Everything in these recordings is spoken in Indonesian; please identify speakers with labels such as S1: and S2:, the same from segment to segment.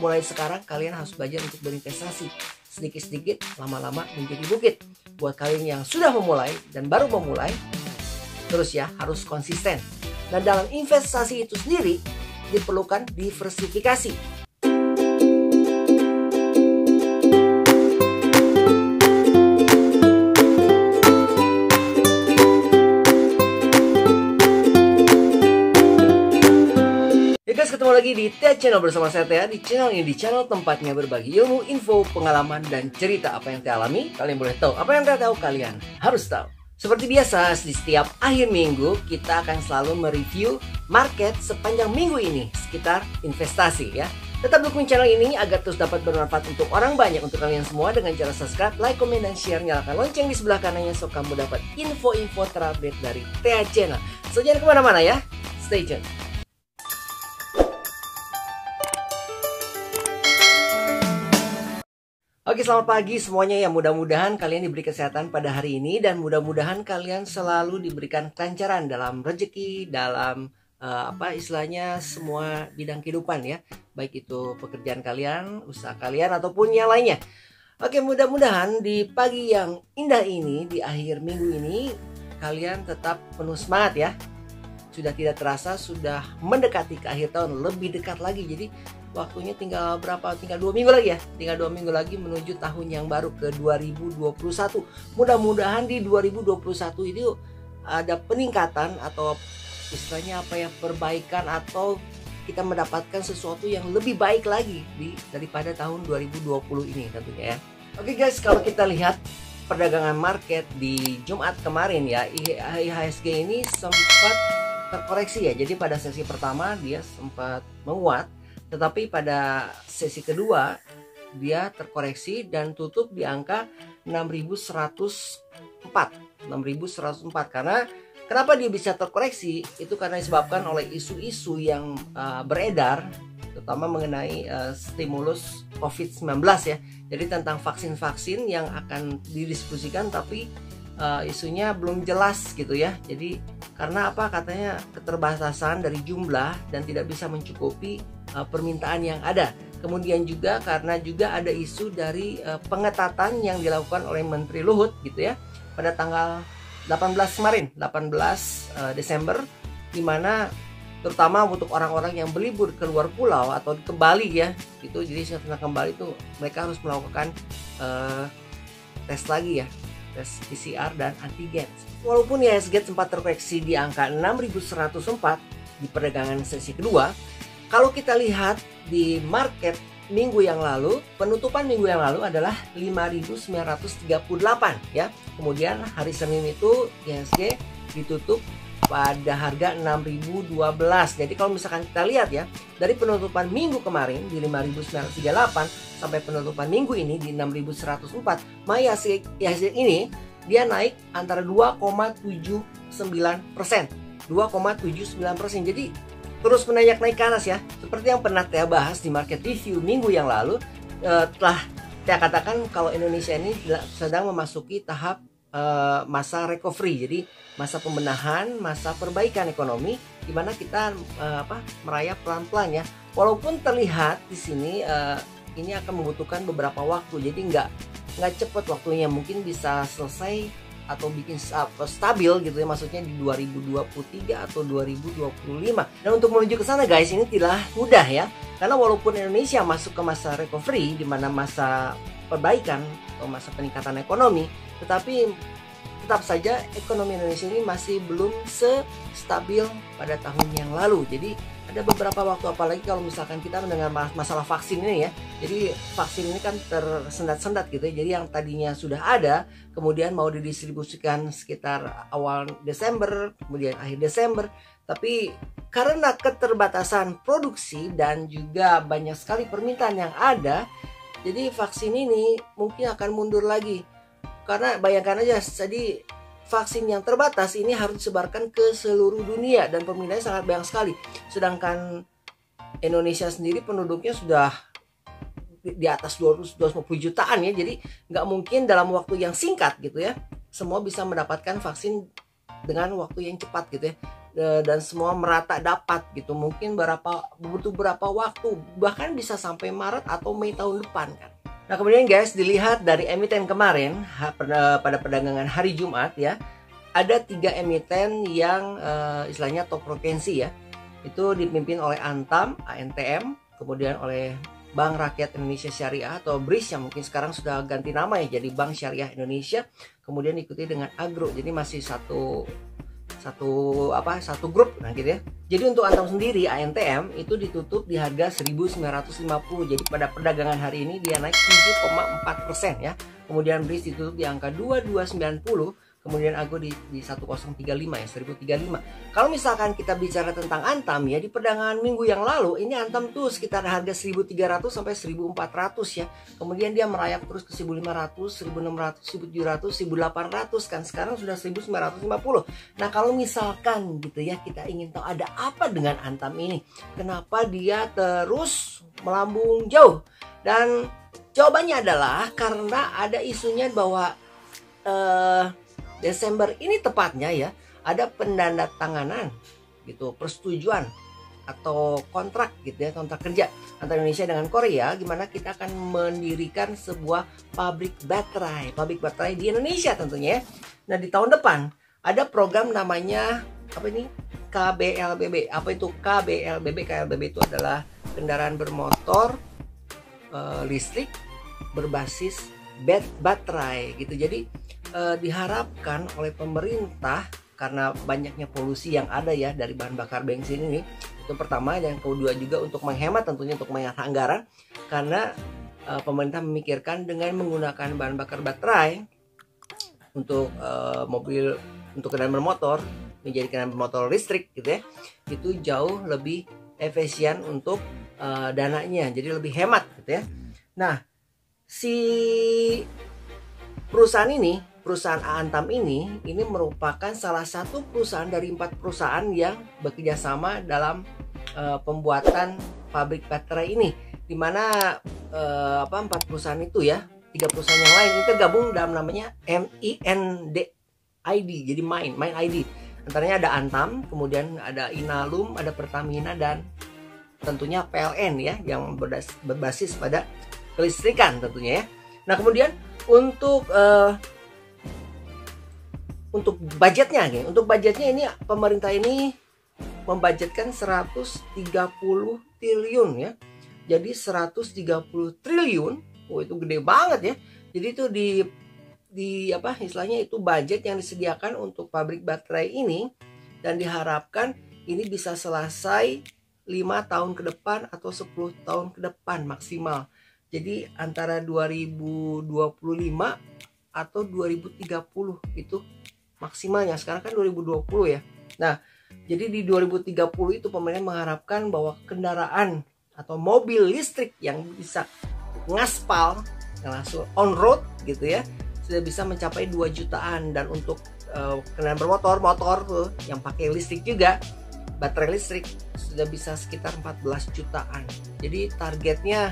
S1: mulai sekarang kalian harus belajar untuk berinvestasi. Sedikit-sedikit, lama-lama menjadi bukit. Buat kalian yang sudah memulai dan baru memulai, terus ya, harus konsisten. Dan dalam investasi itu sendiri diperlukan diversifikasi. Ya guys, ketemu lagi di Tea Channel bersama saya Tea. Di channel ini, di channel tempatnya berbagi ilmu, info, pengalaman, dan cerita apa yang Tea alami. Kalian boleh tahu, apa yang Tea tahu kalian harus tahu. Seperti biasa, di setiap akhir minggu kita akan selalu mereview market sepanjang minggu ini sekitar investasi ya. Tetap dukung channel ini agar terus dapat bermanfaat untuk orang banyak, untuk kalian semua dengan cara subscribe, like, komen, dan share. Nyalakan lonceng di sebelah kanannya so kamu dapat info-info terupdate dari Tea Channel. So jangan kemana-mana ya, stay tune. Oke, selamat pagi semuanya ya. Mudah-mudahan kalian diberi kesehatan pada hari ini dan mudah-mudahan kalian selalu diberikan kelancaran dalam rezeki, dalam istilahnya semua bidang kehidupan ya. Baik itu pekerjaan kalian, usaha kalian ataupun yang lainnya. Oke, mudah-mudahan di pagi yang indah ini, di akhir minggu ini kalian tetap penuh semangat ya. Sudah tidak terasa sudah mendekati ke akhir tahun, lebih dekat lagi. Jadi waktunya tinggal berapa? Tinggal 2 minggu lagi ya. Tinggal 2 minggu lagi menuju tahun yang baru ke 2021. Mudah-mudahan di 2021 ini ada peningkatan atau istilahnya apa ya, perbaikan atau kita mendapatkan sesuatu yang lebih baik lagi daripada tahun 2020 ini tentunya ya. Oke guys, kalau kita lihat perdagangan market di Jumat kemarin ya, IHSG ini sempat terkoreksi ya. Jadi pada sesi pertama dia sempat menguat, tetapi pada sesi kedua dia terkoreksi dan tutup di angka 6.104. Karena kenapa dia bisa terkoreksi? Itu karena disebabkan oleh isu-isu yang beredar, terutama mengenai stimulus COVID-19 ya. Jadi tentang vaksin-vaksin yang akan didiskusikan tapi isunya belum jelas gitu ya. Jadi karena apa, katanya keterbatasan dari jumlah dan tidak bisa mencukupi permintaan yang ada. Kemudian juga karena juga ada isu dari pengetatan yang dilakukan oleh Menteri Luhut gitu ya pada tanggal 18 kemarin, 18 Desember, di mana terutama untuk orang-orang yang berlibur ke luar pulau atau ke Bali ya, itu jadi setelah kembali itu mereka harus melakukan tes lagi ya, tes PCR dan antigen. Walaupun IHSG sempat terkoreksi di angka 6.104 di perdagangan sesi kedua, kalau kita lihat di market minggu yang lalu, penutupan minggu yang lalu adalah 5.938 ya. Kemudian hari Senin itu IHSG ditutup pada harga 6.012. Jadi kalau misalkan kita lihat ya, dari penutupan minggu kemarin di 5.938 sampai penutupan minggu ini di 6.104, maka IHSG ini dia naik antara 2,79%. 2,79%. Jadi terus menaik ke atas ya. Seperti yang pernah Tea bahas di market review minggu yang lalu, telah Tea katakan kalau Indonesia ini sedang memasuki tahap masa recovery. Jadi masa pembenahan, masa perbaikan ekonomi, di mana kita merayap pelan-pelan ya. Walaupun terlihat di sini ini akan membutuhkan beberapa waktu. Jadi nggak cepat waktunya, mungkin bisa selesai atau bikin stabil gitu ya, maksudnya di 2023 atau 2025. Dan untuk menuju ke sana guys, ini tidak mudah ya, karena walaupun Indonesia masuk ke masa recovery, di mana masa perbaikan atau masa peningkatan ekonomi, tetapi tetap saja ekonomi Indonesia ini masih belum stabil pada tahun yang lalu. Jadi ada beberapa waktu, apalagi kalau misalkan kita mendengar masalah vaksin ini ya. Jadi vaksin ini kan tersendat-sendat gitu ya. Jadi yang tadinya sudah ada, kemudian mau didistribusikan sekitar awal Desember, kemudian akhir Desember. Tapi karena keterbatasan produksi dan juga banyak sekali permintaan yang ada, jadi vaksin ini mungkin akan mundur lagi. Karena bayangkan aja, jadi vaksin yang terbatas ini harus disebarkan ke seluruh dunia dan peminatnya sangat banyak sekali. Sedangkan Indonesia sendiri penduduknya sudah di atas 250 jutaan ya. Jadi nggak mungkin dalam waktu yang singkat gitu ya semua bisa mendapatkan vaksin dengan waktu yang cepat gitu ya. dan semua merata dapat gitu. Mungkin butuh berapa waktu, bahkan bisa sampai Maret atau Mei tahun depan kan. Nah kemudian guys, dilihat dari emiten kemarin pada perdagangan hari Jumat ya, ada 3 emiten yang istilahnya top provinsi ya. Itu dipimpin oleh Antam, ANTM, kemudian oleh Bank Rakyat Indonesia Syariah atau BRIS yang mungkin sekarang sudah ganti nama ya jadi Bank Syariah Indonesia, kemudian diikuti dengan Agro. Jadi masih satu grup nah gitu ya. Jadi untuk Antam sendiri ANTM itu ditutup di harga 1.950. Jadi pada perdagangan hari ini dia naik 7,4% ya. Kemudian BRIS ditutup di angka 2290. Kemudian Agro di 1035 ya, 1035. Kalau misalkan kita bicara tentang Antam ya, di perdagangan minggu yang lalu ini Antam tuh sekitar harga 1.300 sampai 1.400 ya. Kemudian dia merayap terus ke 1.500, 1.600, 1.700, 1.800 kan. Sekarang sudah 1.950. Nah, kalau misalkan gitu ya, kita ingin tahu ada apa dengan Antam ini? Kenapa dia terus melambung jauh? Dan jawabannya adalah karena ada isunya bahwa Desember ini tepatnya ya ada pendandatanganan gitu, persetujuan atau kontrak gitu ya, kontrak kerja antara Indonesia dengan Korea, gimana kita akan mendirikan sebuah pabrik baterai di Indonesia tentunya ya. Nah di tahun depan ada program namanya apa ini, KBLBB. Apa itu KBLBB? KBLBB itu adalah kendaraan bermotor listrik berbasis baterai gitu. Jadi diharapkan oleh pemerintah karena banyaknya polusi yang ada ya dari bahan bakar bensin ini, itu pertama. Dan kedua juga untuk menghemat, tentunya untuk menghemat anggaran, karena pemerintah memikirkan dengan menggunakan bahan bakar baterai untuk mobil, untuk kendaraan bermotor menjadi kendaraan bermotor listrik gitu ya, itu jauh lebih efisien untuk dananya, jadi lebih hemat gitu ya. Nah si perusahaan Antam ini merupakan salah satu perusahaan dari 4 perusahaan yang bekerja sama dalam pembuatan pabrik baterai ini, dimana 4 perusahaan itu ya, 3 perusahaan yang lain itu tergabung dalam namanya MIND-ID, jadi Main ID. Antaranya ada Antam, kemudian ada Inalum, ada Pertamina, dan tentunya PLN ya, yang berbasis pada kelistrikan tentunya ya. Nah kemudian untuk budgetnya nih, ini pemerintah ini membudgetkan 130 triliun ya. Jadi 130 triliun, itu gede banget ya. Jadi itu istilahnya itu budget yang disediakan untuk pabrik baterai ini, dan diharapkan ini bisa selesai 5 tahun ke depan atau 10 tahun ke depan maksimal. Jadi antara 2025 atau 2030 itu maksimalnya. Sekarang kan 2020 ya. Nah, jadi di 2030 itu pemerintah mengharapkan bahwa kendaraan atau mobil listrik yang bisa ngaspal, yang langsung on road gitu ya, sudah bisa mencapai 2 jutaan. Dan untuk kendaraan motor tuh yang pakai listrik juga, baterai listrik, sudah bisa sekitar 14 jutaan. Jadi targetnya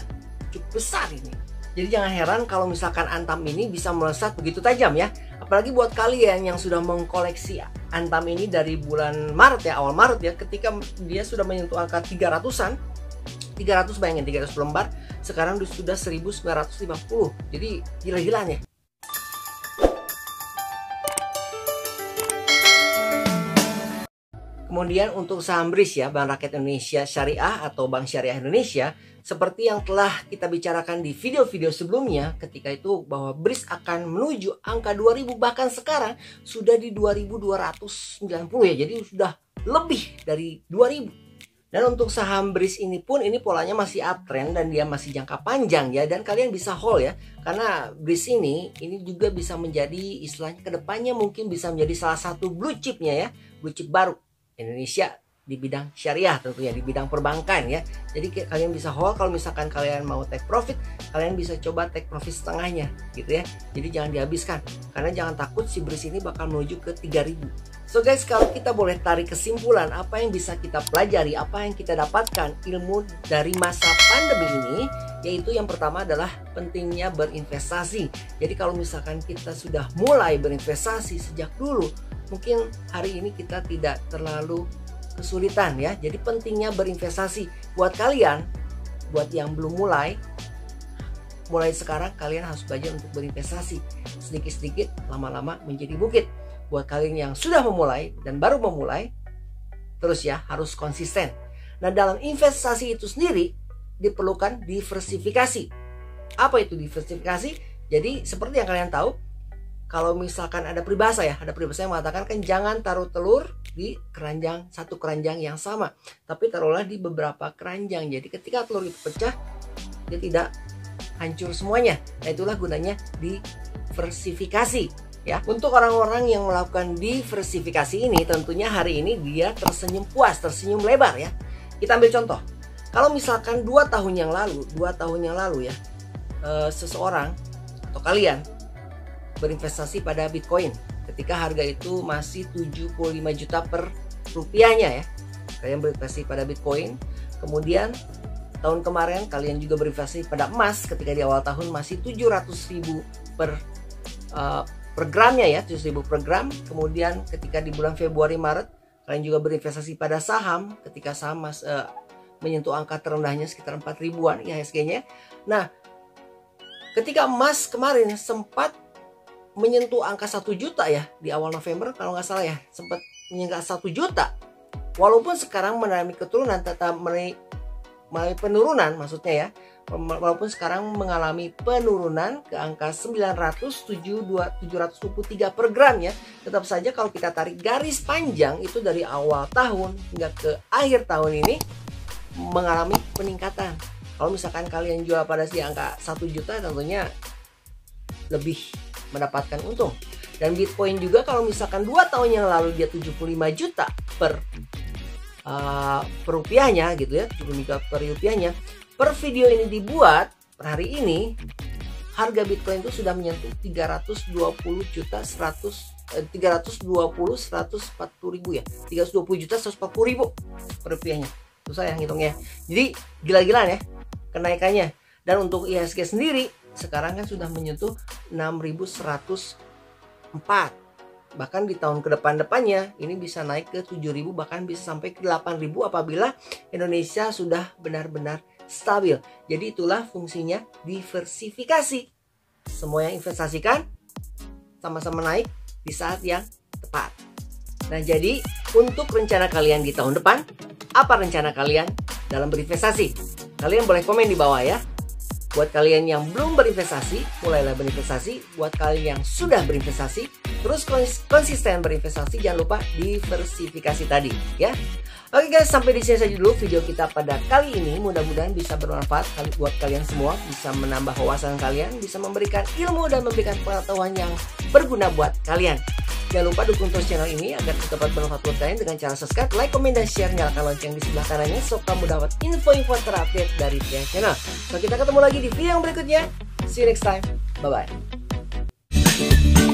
S1: cukup besar ini. Jadi jangan heran kalau misalkan Antam ini bisa melesat begitu tajam ya. Apalagi buat kalian yang sudah mengkoleksi Antam ini dari bulan Maret ya, awal Maret ya, ketika dia sudah menyentuh angka 300-an. 300, bayangin 300 lembar, sekarang sudah 1950. Jadi gila-gilaan ya. Kemudian untuk saham BRIS ya, Bank Rakyat Indonesia Syariah atau Bank Syariah Indonesia, seperti yang telah kita bicarakan di video-video sebelumnya, ketika itu bahwa BRIS akan menuju angka 2000, bahkan sekarang sudah di 2290 ya, jadi sudah lebih dari 2000. Dan untuk saham BRIS ini pun, ini polanya masih uptrend dan dia masih jangka panjang ya, dan kalian bisa hold ya, karena BRIS ini juga bisa menjadi istilahnya kedepannya mungkin bisa menjadi salah satu blue chipnya ya, blue chip baru Indonesia di bidang syariah, tentunya di bidang perbankan ya. Jadi kalian bisa hold. Kalau misalkan kalian mau take profit, kalian bisa coba take profit setengahnya gitu ya. Jadi jangan dihabiskan, karena jangan takut si BRIS ini bakal menuju ke 3000. So guys, kalau kita boleh tarik kesimpulan apa yang bisa kita pelajari, apa yang kita dapatkan ilmu dari masa pandemi ini, yaitu yang pertama adalah pentingnya berinvestasi. Jadi kalau misalkan kita sudah mulai berinvestasi sejak dulu, mungkin hari ini kita tidak terlalu kesulitan ya. Jadi pentingnya berinvestasi buat kalian, buat yang belum mulai sekarang kalian harus belajar untuk berinvestasi. Sedikit-sedikit, lama-lama menjadi bukit. Buat kalian yang sudah memulai dan baru memulai, terus ya harus konsisten. Nah, dalam investasi itu sendiri diperlukan diversifikasi. Apa itu diversifikasi? Jadi seperti yang kalian tahu, kalau misalkan ada peribahasa ya, ada peribahasa yang mengatakan kan jangan taruh telur di satu keranjang yang sama, tapi taruhlah di beberapa keranjang. Jadi ketika telur itu pecah, dia tidak hancur semuanya. Nah, itulah gunanya diversifikasi ya. Untuk orang-orang yang melakukan diversifikasi ini, tentunya hari ini dia tersenyum puas, tersenyum lebar ya. Kita ambil contoh. Kalau misalkan 2 tahun yang lalu ya, seseorang atau kalian berinvestasi pada Bitcoin ketika harga itu masih 75 juta per rupiahnya ya. Kalian berinvestasi pada Bitcoin. Kemudian tahun kemarin kalian juga berinvestasi pada emas ketika di awal tahun masih 700.000 per gramnya ya, 700.000 per gram. Kemudian ketika di bulan Februari Maret kalian juga berinvestasi pada saham ketika saham menyentuh angka terendahnya sekitar 4 ribuan IHSG-nya. Nah, ketika emas kemarin sempat menyentuh angka 1 juta ya di awal November kalau nggak salah ya, sempat menyentuh 1 juta. Walaupun sekarang mengalami keturunan, tetap mengalami penurunan maksudnya ya. Walaupun sekarang mengalami penurunan ke angka 723 per gram ya, tetap saja kalau kita tarik garis panjang itu dari awal tahun hingga ke akhir tahun ini mengalami peningkatan. Kalau misalkan kalian jual pada di angka 1 juta, tentunya lebih mendapatkan untung. Dan Bitcoin juga kalau misalkan 2 tahun yang lalu dia 75 juta per rupiahnya gitu ya, 75 per rupiahnya. Per video ini dibuat per hari ini, harga Bitcoin itu sudah menyentuh 320 juta 140 ribu ya, 320 juta 140 ribu per rupiahnya. Susah ya ngitungnya. Jadi gila-gilaan ya kenaikannya. Dan untuk IHSG sendiri sekarang kan sudah menyentuh 6.104. Bahkan di tahun ke depannya ini bisa naik ke 7.000, bahkan bisa sampai ke 8.000 apabila Indonesia sudah benar-benar stabil. Jadi itulah fungsinya diversifikasi. Semua yang investasikan sama-sama naik di saat yang tepat. Nah, jadi untuk rencana kalian di tahun depan, apa rencana kalian dalam berinvestasi? Kalian boleh komen di bawah ya. Buat kalian yang belum berinvestasi, mulailah berinvestasi. Buat kalian yang sudah berinvestasi, terus konsisten berinvestasi. Jangan lupa diversifikasi tadi ya. Oke guys, sampai di sini saja dulu video kita pada kali ini. Mudah-mudahan bisa bermanfaat buat kalian semua, bisa menambah wawasan kalian, bisa memberikan ilmu dan memberikan pengetahuan yang berguna buat kalian. Jangan lupa dukung terus channel ini agar dapat bermanfaat buat kalian dengan cara subscribe, like, komen, dan share. Nyalakan lonceng di sebelah kanannya so kamu dapat info-info terupdate dari pihak channel. So kita ketemu lagi di video yang berikutnya. See you next time. Bye-bye.